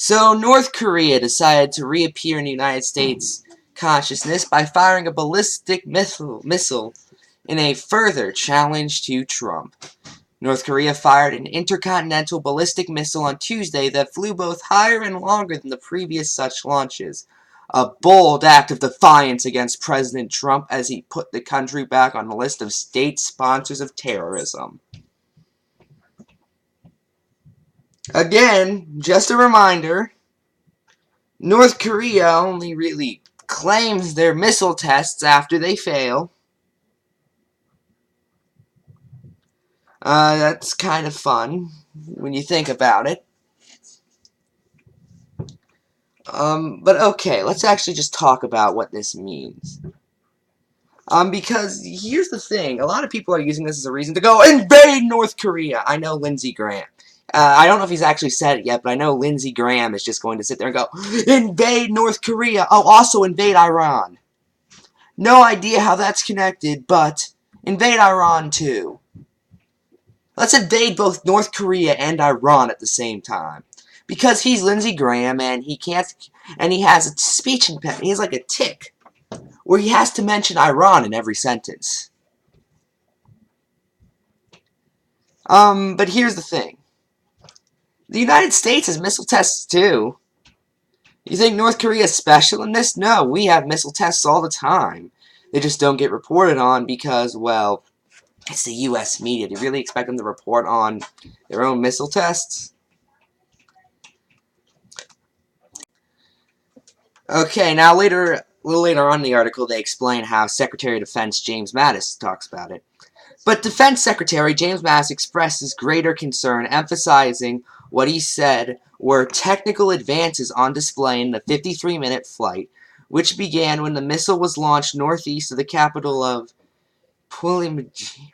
So, North Korea decided to reappear in the United States consciousness by firing a ballistic missile in a further challenge to Trump. North Korea fired an intercontinental ballistic missile on Tuesday that flew both higher and longer than the previous such launches. A bold act of defiance against President Trump as he put the country back on the list of state sponsors of terrorism. Again, just a reminder, North Korea only really claims their missile tests after they fail. That's kind of fun when you think about it. But okay, let's actually just talk about what this means. Because here's the thing, a lot of people are using this as a reason to go invade North Korea. I know Lindsey Graham. I don't know if he's actually said it yet, but I know Lindsey Graham is just going to sit there and go, invade North Korea. Oh, also invade Iran. No idea how that's connected, but invade Iran too. Let's invade both North Korea and Iran at the same time. Because he's Lindsey Graham and he can't, and he has a speech impediment. He has like a tick where he has to mention Iran in every sentence. But here's the thing. The United States has missile tests too. You think North Korea is special in this? No, we have missile tests all the time. They just don't get reported on because, well, it's the U.S. media. Do you really expect them to report on their own missile tests? Okay, now a little later on in the article, they explain how Secretary of Defense James Mattis talks about it. But Defense Secretary James Mattis expresses greater concern, emphasizing what he said were technical advances on display in the 53-minute flight, which began when the missile was launched northeast of the capital of Porijima.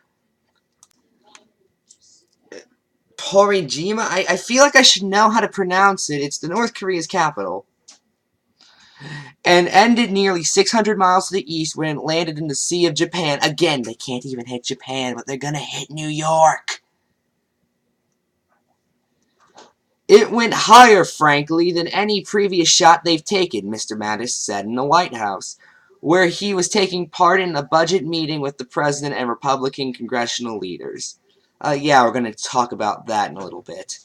I feel like I should know how to pronounce it. It's the North Korea's capital. And ended nearly 600 miles to the east when it landed in the Sea of Japan. Again, they can't even hit Japan, but they're gonna hit New York. It went higher, frankly, than any previous shot they've taken, Mr. Mattis said in the White House, where he was taking part in a budget meeting with the president and Republican congressional leaders. Yeah, we're going to talk about that in a little bit.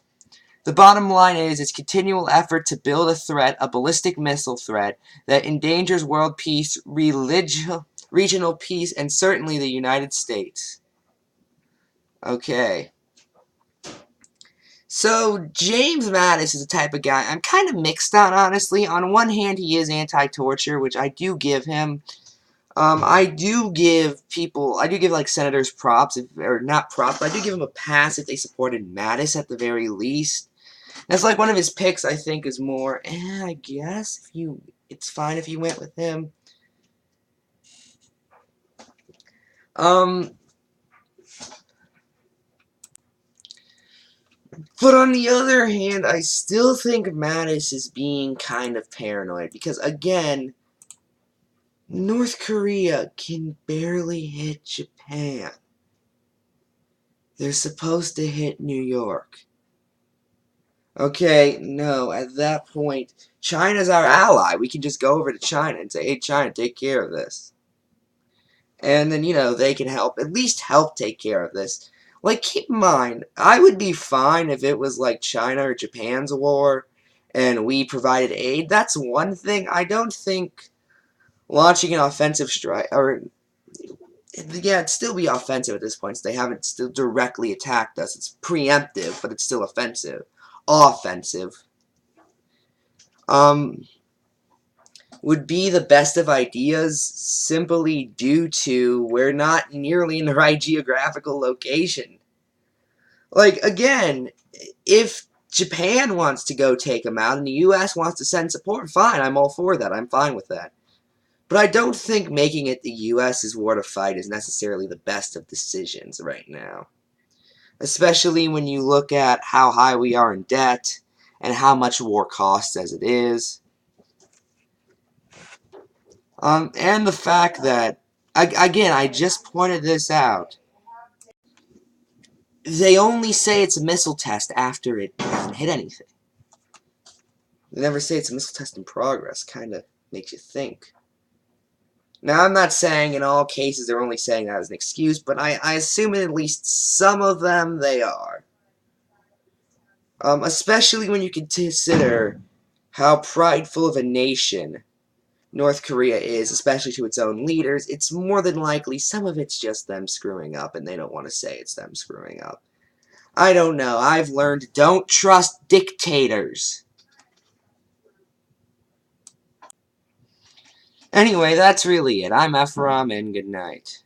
The bottom line is its continual effort to build a ballistic missile threat that endangers world peace, regional peace, and certainly the United States. Okay. So, James Mattis is the type of guy I'm kind of mixed on, honestly. On one hand, he is anti-torture, which I do give him. I do give like senators props, or not props, but I do give him a pass if they supported Mattis at the very least. That's like one of his picks, I think, is more, I guess, it's fine if you went with him. But on the other hand, I still think Mattis is being kind of paranoid, because again, North Korea can barely hit Japan. They're supposed to hit New York. Okay, no, at that point, China's our ally. We can just go over to China and say, hey, China, take care of this. And then, they can at least help take care of this. Like, keep in mind, I would be fine if it was like China or Japan's war and we provided aid. That's one thing. I don't think launching an offensive strike, it'd still be offensive at this point, so they haven't still directly attacked us. It's preemptive, but it's still offensive. Would be the best of ideas simply due to we're not nearly in the right geographical location. Like, again, if Japan wants to go take them out and the U.S. wants to send support, fine, I'm all for that. I'm fine with that. But I don't think making it the U.S.'s war to fight is necessarily the best of decisions right now. Especially when you look at how high we are in debt and how much war costs as it is. And the fact that, again, I just pointed this out. They only say it's a missile test after it hasn't hit anything. They never say it's a missile test in progress. Kind of makes you think. Now, I'm not saying in all cases they're only saying that as an excuse, but I assume in at least some of them they are. Especially when you consider how prideful of a nation North Korea is, especially to its own leaders. It's more than likely some of it's just them screwing up, and they don't want to say it's them screwing up. I don't know. I've learned don't trust dictators. Anyway, that's really it. I'm Ephrom, and good night.